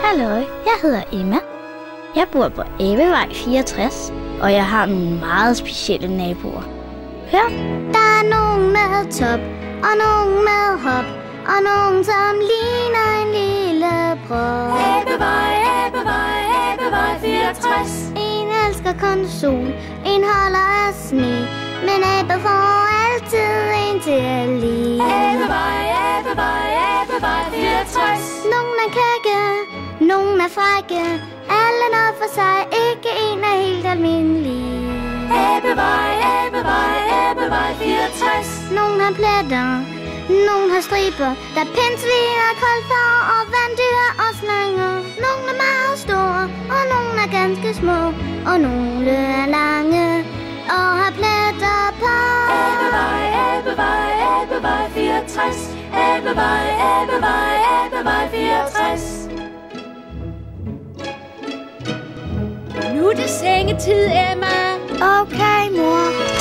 Hallo, jeg hedder Emma. Jeg bor på Abevej 64, og jeg har nogle meget specielle naboer. Hør. Der er nogen med top, og nogen med hop, og nogen som ligner en lille prop. Abevej, Abevej, Abevej 64. En elsker kun sol, en holder af sne, men aber får altid en til at lide. Abevej, Abevej, Abevej 64. Nogen er kække, nogen er frække, alle noget for sig, ikke en er helt almindelig. Abevej, Abevej, Abevej 64. Nogen har pletter, nogen har striber, der er pindsvin og koldfar og vanddyr og slanger. Nogen er meget store, og nogen er ganske små, og nogle er lange og har pletter på. Abevej, Abevej, Abevej 64. Abevej, Abevej, Abevej 64. Nu er det sengetid, Emma. Okay, mor.